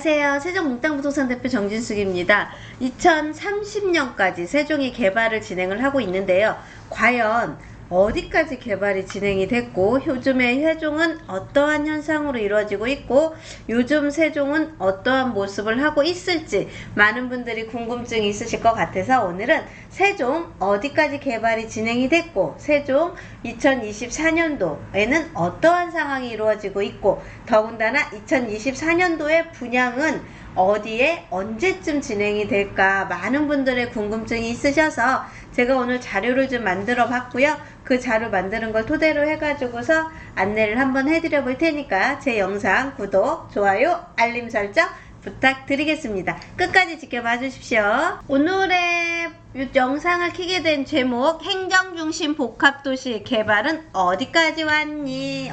안녕하세요. 세종몽땅부동산 대표 정진숙입니다. 2030년까지 세종이 개발을 진행을 하고 있는데요. 과연 어디까지 개발이 진행이 됐고, 요즘의 세종은 어떠한 현상으로 이루어지고 있고, 요즘 세종은 어떠한 모습을 하고 있을지 많은 분들이 궁금증이 있으실 것 같아서 오늘은 세종 어디까지 개발이 진행이 됐고, 세종 2024년도에는 어떠한 상황이 이루어지고 있고, 더군다나 2024년도의 분양은 어디에 언제쯤 진행이 될까 많은 분들의 궁금증이 있으셔서 제가 오늘 자료를 좀 만들어 봤고요. 그 자료 만드는 걸 토대로 해가지고서 안내를 한번 해드려 볼 테니까 제 영상 구독, 좋아요, 알림 설정 부탁드리겠습니다. 끝까지 지켜봐 주십시오. 오늘의 영상을 켜게 된 제목, 행정중심 복합도시 개발은 어디까지 왔니?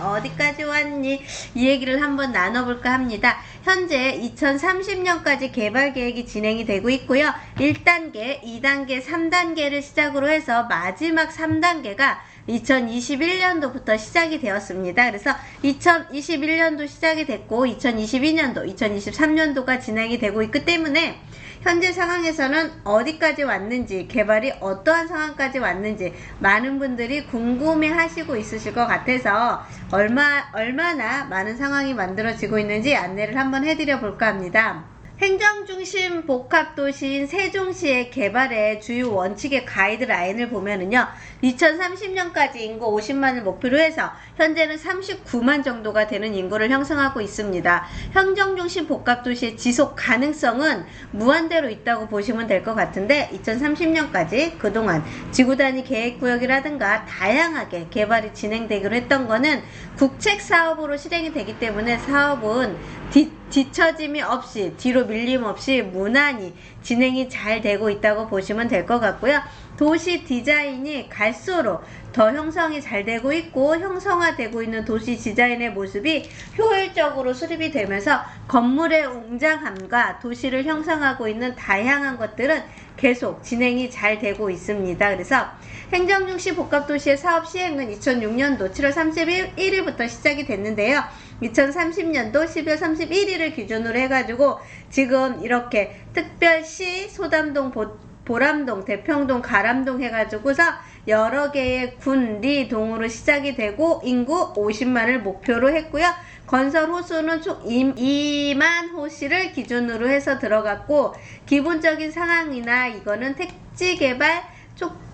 이 얘기를 한번 나눠볼까 합니다. 현재 2030년까지 개발 계획이 진행이 되고 있고요. 1단계, 2단계, 3단계를 시작으로 해서 마지막 3단계가 2021년도부터 시작이 되었습니다. 그래서 2021년도 시작이 됐고 2022년도, 2023년도가 진행이 되고 있기 때문에 현재 상황에서는 어디까지 왔는지, 개발이 어떠한 상황까지 왔는지 많은 분들이 궁금해 하시고 있으실 것 같아서 얼마나 많은 상황이 만들어지고 있는지 안내를 한번 해드려 볼까 합니다. 행정중심 복합도시인 세종시의 개발의 주요 원칙의 가이드라인을 보면은요, 2030년까지 인구 50만을 목표로 해서 현재는 39만 정도가 되는 인구를 형성하고 있습니다. 행정중심 복합도시의 지속 가능성은 무한대로 있다고 보시면 될 것 같은데, 2030년까지 그동안 지구단위 계획구역이라든가 다양하게 개발이 진행되기로 했던 거는 국책사업으로 실행이 되기 때문에 사업은 뒤처짐이 없이, 뒤로 밀림 없이 무난히 진행이 잘 되고 있다고 보시면 될 것 같고요. 도시 디자인이 갈수록 더 형성이 잘 되고 있고, 형성화되고 있는 도시 디자인의 모습이 효율적으로 수립이 되면서 건물의 웅장함과 도시를 형성하고 있는 다양한 것들은 계속 진행이 잘 되고 있습니다. 그래서 행정중심 복합도시의 사업 시행은 2006년도 7월 31일부터 시작이 됐는데요. 2030년도 12월 31일을 기준으로 해가지고 지금 이렇게 특별시, 소담동, 보람동, 대평동, 가람동 해가지고서 여러 개의 군, 리, 동으로 시작이 되고 인구 50만을 목표로 했고요. 건설 호수는 총 2만 호시를 기준으로 해서 들어갔고, 기본적인 상황이나 이거는 택지개발,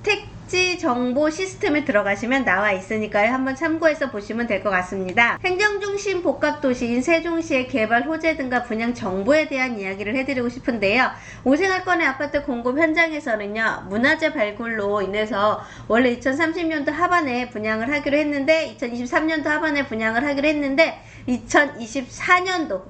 택지 정보 시스템에 들어가시면 나와 있으니까요. 한번 참고해서 보시면 될 것 같습니다. 행정중심 복합도시인 세종시의 개발 호재 등과 분양 정보에 대한 이야기를 해드리고 싶은데요. 오생활권의 아파트 공급 현장에서는요, 문화재 발굴로 인해서 원래 2030년도 하반에 분양을 하기로 했는데, 2023년도 하반에 분양을 하기로 했는데 2024년도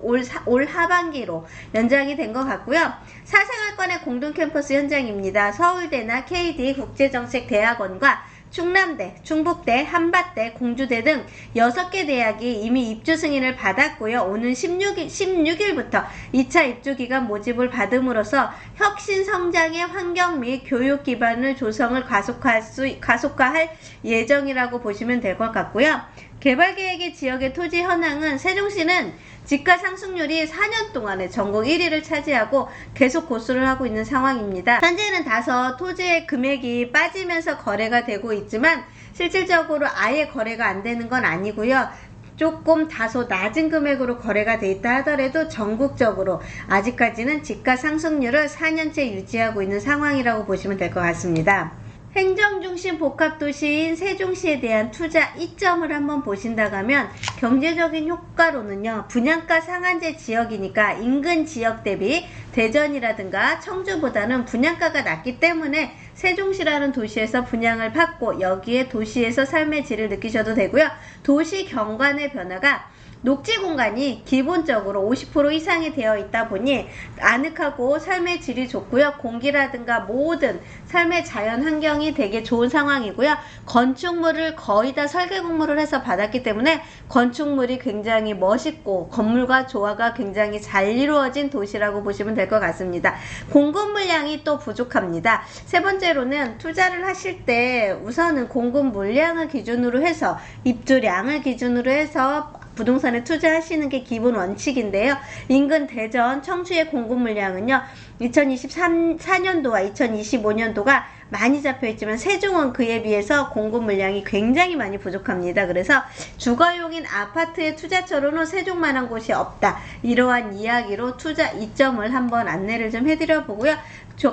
올 하반기로 연장이 된 것 같고요. 사생활권의 공동 캠퍼스 현장입니다. 서울대나 KD 국제정책대학원과 충남대, 충북대, 한밭대, 공주대 등 6개 대학이 이미 입주 승인을 받았고요. 오는 16일부터 2차 입주기간 모집을 받음으로써 혁신 성장의 환경 및 교육 기반을 조성을 가속화할 예정이라고 보시면 될 것 같고요. 개발계획의 지역의 토지 현황은 세종시는 집가 상승률이 4년 동안에 전국 1위를 차지하고 계속 고수를 하고 있는 상황입니다. 현재는 다소 토지의 금액이 빠지면서 거래가 되고 있지만 실질적으로 아예 거래가 안 되는 건 아니고요. 조금 다소 낮은 금액으로 거래가 돼 있다 하더라도 전국적으로 아직까지는 집가 상승률을 4년째 유지하고 있는 상황이라고 보시면 될 것 같습니다. 행정중심 복합도시인 세종시에 대한 투자 이점을 한번 보신다고 하면, 경제적인 효과로는요, 분양가 상한제 지역이니까 인근 지역 대비 대전이라든가 청주보다는 분양가가 낮기 때문에 세종시라는 도시에서 분양을 받고 여기에 도시에서 삶의 질을 느끼셔도 되고요. 도시 경관의 변화가 녹지 공간이 기본적으로 50% 이상이 되어 있다 보니 아늑하고 삶의 질이 좋고요. 공기라든가 모든 삶의 자연 환경이 되게 좋은 상황이고요. 건축물을 거의 다 설계 공모를 해서 받았기 때문에 건축물이 굉장히 멋있고 건물과 조화가 굉장히 잘 이루어진 도시라고 보시면 될 것 같습니다. 공급 물량이 또 부족합니다. 세 번째로는 투자를 하실 때 우선은 공급 물량을 기준으로 해서 입주량을 기준으로 해서 부동산에 투자하시는 게 기본 원칙인데요. 인근 대전 청주의 공급 물량은요 2023년도와 2025년도가 많이 잡혀있지만 세종은 그에 비해서 공급 물량이 굉장히 많이 부족합니다. 그래서 주거용인 아파트의 투자처로는 세종만한 곳이 없다. 이러한 이야기로 투자 이점을 한번 안내를 좀 해드려 보고요.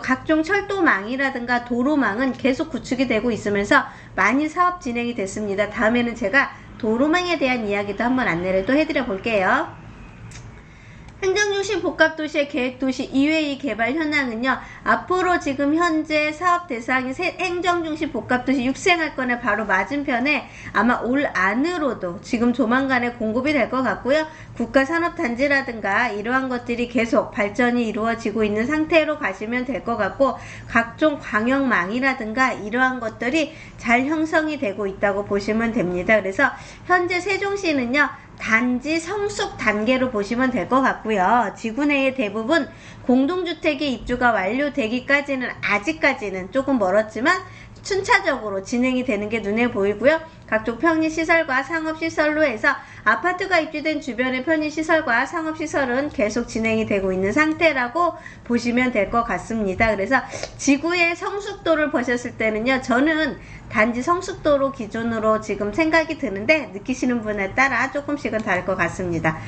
각종 철도망이라든가 도로망은 계속 구축이 되고 있으면서 많이 사업 진행이 됐습니다. 다음에는 제가 도로망에 대한 이야기도 한번 안내를 또 해드려 볼게요. 행정중심 복합도시의 계획도시 이외의 개발 현황은요. 앞으로 지금 현재 사업 대상이 행정중심 복합도시 육생활권의 바로 맞은편에 아마 올 안으로도 지금 조만간에 공급이 될 것 같고요. 국가산업단지라든가 이러한 것들이 계속 발전이 이루어지고 있는 상태로 가시면 될 것 같고 각종 광역망이라든가 이러한 것들이 잘 형성이 되고 있다고 보시면 됩니다. 그래서 현재 세종시는요. 단지 성숙 단계로 보시면 될 것 같고요. 지구 내의 대부분 공동주택의 입주가 완료되기까지는 아직까지는 조금 멀었지만 순차적으로 진행이 되는 게 눈에 보이고요. 각종 편의시설과 상업시설로 해서 아파트가 입주된 주변의 편의시설과 상업시설은 계속 진행이 되고 있는 상태라고 보시면 될 것 같습니다. 그래서 지구의 성숙도를 보셨을 때는요. 저는 단지 성숙도로 기준으로 지금 생각이 드는데 느끼시는 분에 따라 조금씩은 다를 것 같습니다.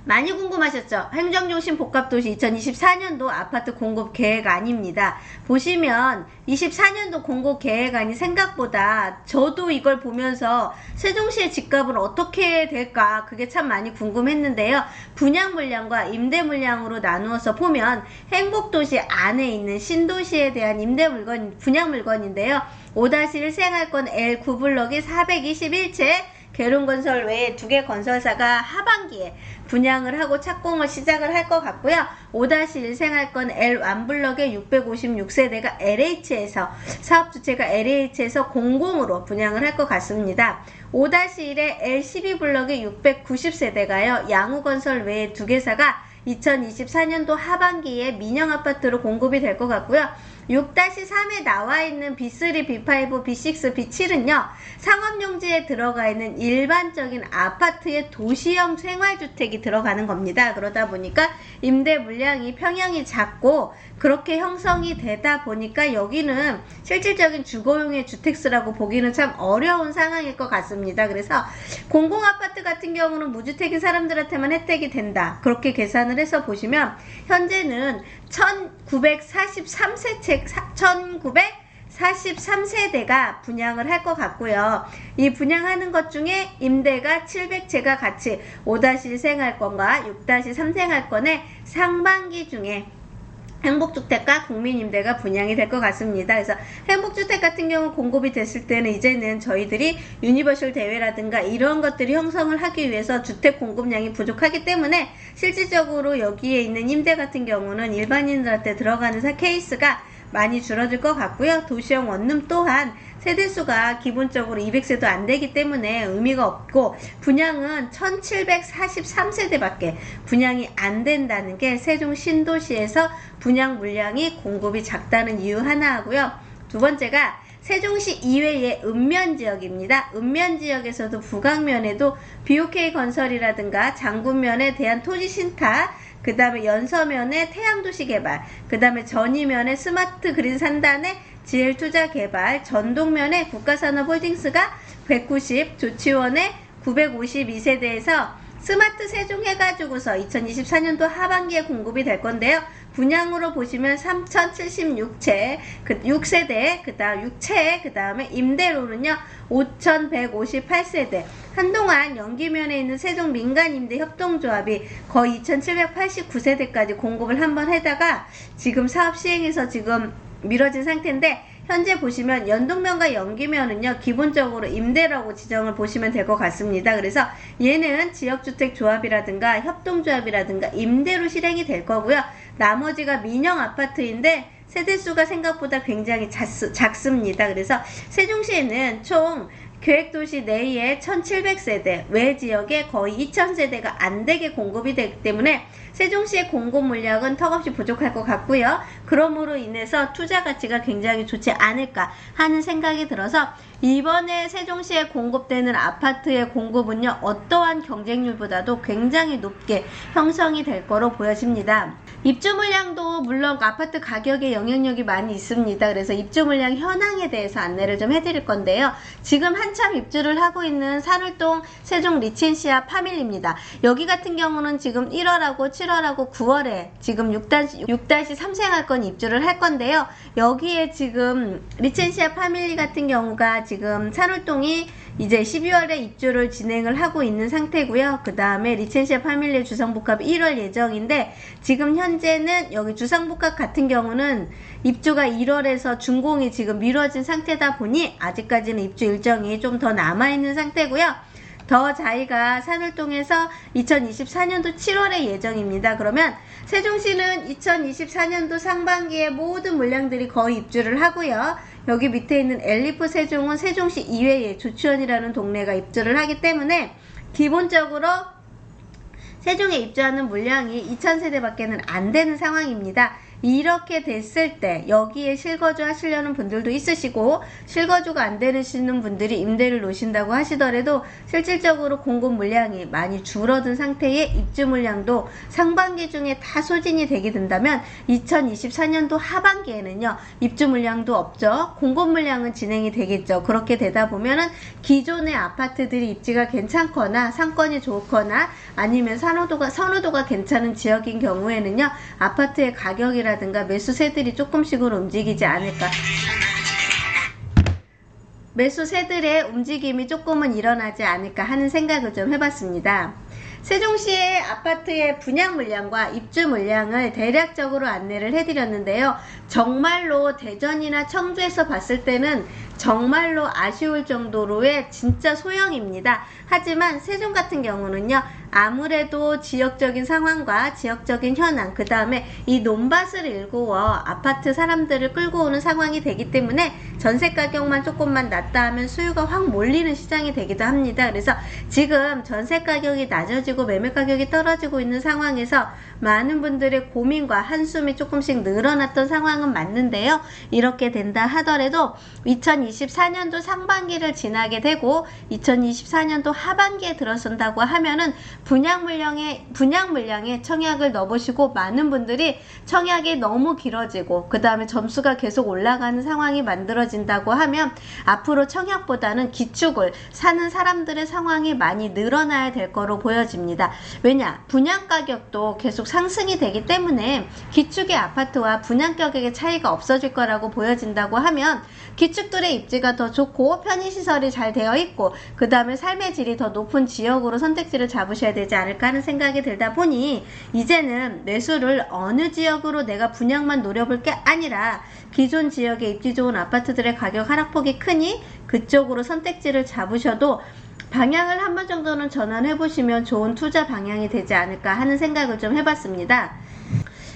많이 궁금하셨죠? 행정중심 복합도시 2024년도 아파트 공급 계획안입니다. 보시면 24년도 공급 계획안이 생각보다 저도 이걸 보면서 세종시의 집값은 어떻게 될까 그게 참 많이 궁금했는데요. 분양 물량과 임대 물량으로 나누어서 보면 행복도시 안에 있는 신도시에 대한 임대 물건, 분양 물건인데요. 5-1 생활권 L9블럭이 421채 계룡건설 외에 2개 건설사가 하반기에 분양을 하고 착공을 시작을 할 것 같고요. 5-1 생활권 L1블럭의 656세대가 LH에서 사업주체가 LH에서 공공으로 분양을 할 것 같습니다. 5-1의 L12블럭의 690세대가요. 양우건설 외에 2개사가 2024년도 하반기에 민영아파트로 공급이 될 것 같고요. 6-3에 나와 있는 B3, B5, B6, B7은요. 상업용지에 들어가 있는 일반적인 아파트의 도시형 생활주택이 들어가는 겁니다. 그러다 보니까 임대 물량이 평형이 작고 그렇게 형성이 되다 보니까 여기는 실질적인 주거용의 주택수라고 보기는 참 어려운 상황일 것 같습니다. 그래서 공공아파트 같은 경우는 무주택인 사람들한테만 혜택이 된다. 그렇게 계산을 해서 보시면 현재는 1943세대가 분양을 할 것 같고요. 이 분양하는 것 중에 임대가 700채가 같이 5-1 생활권과 6-3 생활권의 상반기 중에 행복주택과 국민임대가 분양이 될 것 같습니다. 그래서 행복주택 같은 경우 공급이 됐을 때는 이제는 저희들이 유니버셜 대회라든가 이런 것들이 형성을 하기 위해서 주택 공급량이 부족하기 때문에 실질적으로 여기에 있는 임대 같은 경우는 일반인들한테 들어가는 케이스가 많이 줄어들 것 같고요. 도시형 원룸 또한 세대수가 기본적으로 200세도 안 되기 때문에 의미가 없고 분양은 1743세대밖에 분양이 안 된다는 게 세종 신도시에서 분양 물량이 공급이 작다는 이유 하나 하고요. 두 번째가 세종시 이외의 읍면지역입니다. 읍면지역에서도 북악면에도 BOK 건설이라든가 장군면에 대한 토지신탁, 그 다음에 연서면에 태양도시개발, 그 다음에 전이면에 스마트 그린 산단의 GL투자개발, 전동면에 국가산업홀딩스가 190, 조치원에 952세대에서 스마트 세종 해가지고서 2024년도 하반기에 공급이 될 건데요. 분양으로 보시면 3076채, 6세대, 그 다음 6채, 그 다음에 임대로는요, 5158세대. 한동안 연기면에 있는 세종 민간임대협동조합이 거의 2789세대까지 공급을 한번 해다가 지금 사업 시행에서 지금 미뤄진 상태인데 현재 보시면 연동면과 연기면은요 기본적으로 임대라고 지정을 보시면 될 것 같습니다. 그래서 얘는 지역주택조합이라든가 협동조합이라든가 임대로 실행이 될 거고요. 나머지가 민영 아파트인데 세대수가 생각보다 굉장히 작습니다. 그래서 세종시에는 총 계획도시 내에 1700세대, 외 지역에 거의 2000세대가 안되게 공급이 되기 때문에 세종시의 공급 물량은 턱없이 부족할 것 같고요. 그러므로 인해서 투자 가치가 굉장히 좋지 않을까 하는 생각이 들어서 이번에 세종시에 공급되는 아파트의 공급은요, 어떠한 경쟁률보다도 굉장히 높게 형성이 될 거로 보여집니다. 입주 물량도 물론 아파트 가격에 영향력이 많이 있습니다. 그래서 입주 물량 현황에 대해서 안내를 좀 해드릴 건데요. 지금 한참 입주를 하고 있는 산울동 세종 리첸시아 파밀리입니다. 여기 같은 경우는 지금 1월하고 7월하고 9월에 지금 6-3 생활권 입주를 할 건데요. 여기에 지금 리첸시아 파밀리 같은 경우가 지금 산울동이 이제 12월에 입주를 진행을 하고 있는 상태고요. 그 다음에 리첸시아 파밀리 주상복합 1월 예정인데, 지금 현재는 여기 주상복합 같은 경우는 입주가 1월에서 준공이 지금 미뤄진 상태다 보니 아직까지는 입주 일정이 좀 더 남아있는 상태고요. 더 자이가 산울동에서 2024년도 7월에 예정입니다. 그러면 세종시는 2024년도 상반기에 모든 물량들이 거의 입주를 하고요. 여기 밑에 있는 엘리프 세종은 세종시 이외에 조치원이라는 동네가 입주를 하기 때문에 기본적으로 세종에 입주하는 물량이 2000세대밖에는 안 되는 상황입니다. 이렇게 됐을 때 여기에 실거주 하시려는 분들도 있으시고, 실거주가 안 되시는 분들이 임대를 놓으신다고 하시더라도 실질적으로 공급 물량이 많이 줄어든 상태의 입주 물량도 상반기 중에 다 소진이 되게 된다면 2024년도 하반기에는요, 입주 물량도 없죠. 공급 물량은 진행이 되겠죠. 그렇게 되다 보면은 기존의 아파트들이 입지가 괜찮거나 상권이 좋거나 아니면 선호도가 괜찮은 지역인 경우에는요, 아파트의 가격이라든가 매수세들이 조금씩은 움직이지 않을까, 매수세들의 움직임이 조금은 일어나지 않을까 하는 생각을 좀 해봤습니다. 세종시의 아파트의 분양 물량과 입주 물량을 대략적으로 안내를 해드렸는데요. 정말로 대전이나 청주에서 봤을 때는 정말로 아쉬울 정도로의 진짜 소형입니다. 하지만 세종 같은 경우는요, 아무래도 지역적인 상황과 지역적인 현황, 그 다음에 이 논밭을 일구어 아파트 사람들을 끌고 오는 상황이 되기 때문에 전세 가격만 조금만 낮다 하면 수요가 확 몰리는 시장이 되기도 합니다. 그래서 지금 전세 가격이 낮아지고 매매 가격이 떨어지고 있는 상황에서 많은 분들의 고민과 한숨이 조금씩 늘어났던 상황은 맞는데요. 이렇게 된다 하더라도 2024년도 상반기를 지나게 되고 2024년도 하반기에 들어선다고 하면은 분양 물량에 청약을 넣어보시고, 많은 분들이 청약이 너무 길어지고 그 다음에 점수가 계속 올라가는 상황이 만들어진다고 하면 앞으로 청약보다는 기축을 사는 사람들의 상황이 많이 늘어나야 될 거로 보여집니다. 왜냐? 분양 가격도 계속 상승이 되기 때문에 기축의 아파트와 분양 가격의 차이가 없어질 거라고 보여진다고 하면 기축들의 입지가 더 좋고 편의시설이 잘 되어 있고 그 다음에 삶의 질이 더 높은 지역으로 선택지를 잡으셔야 되지 않을까 하는 생각이 들다 보니, 이제는 매수를 어느 지역으로 내가 분양만 노려볼 게 아니라 기존 지역에 입지 좋은 아파트들의 가격 하락폭이 크니 그쪽으로 선택지를 잡으셔도 방향을 한 번 정도는 전환해 보시면 좋은 투자 방향이 되지 않을까 하는 생각을 좀 해봤습니다.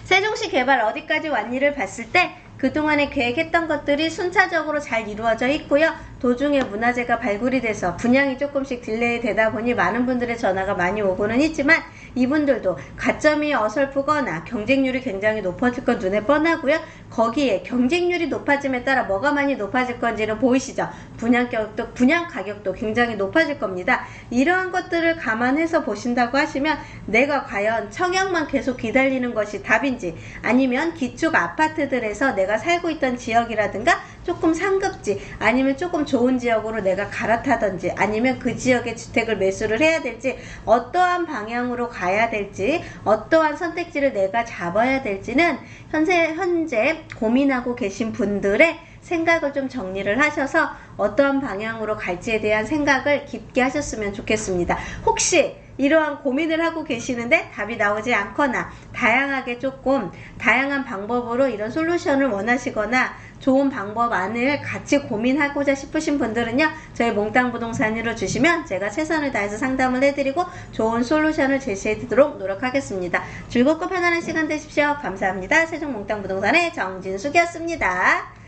세종시 개발 어디까지 왔니를 봤을 때 그동안에 계획했던 것들이 순차적으로 잘 이루어져 있고요. 도중에 문화재가 발굴이 돼서 분양이 조금씩 딜레이 되다 보니 많은 분들의 전화가 많이 오고는 있지만, 이분들도 가점이 어설프거나 경쟁률이 굉장히 높아질 건 눈에 뻔하고요. 거기에 경쟁률이 높아짐에 따라 뭐가 많이 높아질 건지는 보이시죠? 분양 가격도 굉장히 높아질 겁니다. 이러한 것들을 감안해서 보신다고 하시면 내가 과연 청약만 계속 기다리는 것이 답인지, 아니면 기축 아파트들에서 내가 살고 있던 지역이라든가 조금 상급지 아니면 조금 좋은 지역으로 내가 갈아타든지 아니면 그 지역의 주택을 매수를 해야 될지, 어떠한 방향으로 가야 될지, 어떠한 선택지를 내가 잡아야 될지는 현재 고민하고 계신 분들의 생각을 좀 정리를 하셔서 어떠한 방향으로 갈지에 대한 생각을 깊게 하셨으면 좋겠습니다. 혹시 이러한 고민을 하고 계시는데 답이 나오지 않거나 다양한 방법으로 이런 솔루션을 원하시거나 좋은 방법 안을 같이 고민하고자 싶으신 분들은요, 저희 몽땅부동산으로 주시면 제가 최선을 다해서 상담을 해드리고 좋은 솔루션을 제시해드리도록 노력하겠습니다. 즐겁고 편안한 시간 되십시오. 감사합니다. 세종 몽땅부동산의 정진숙이었습니다.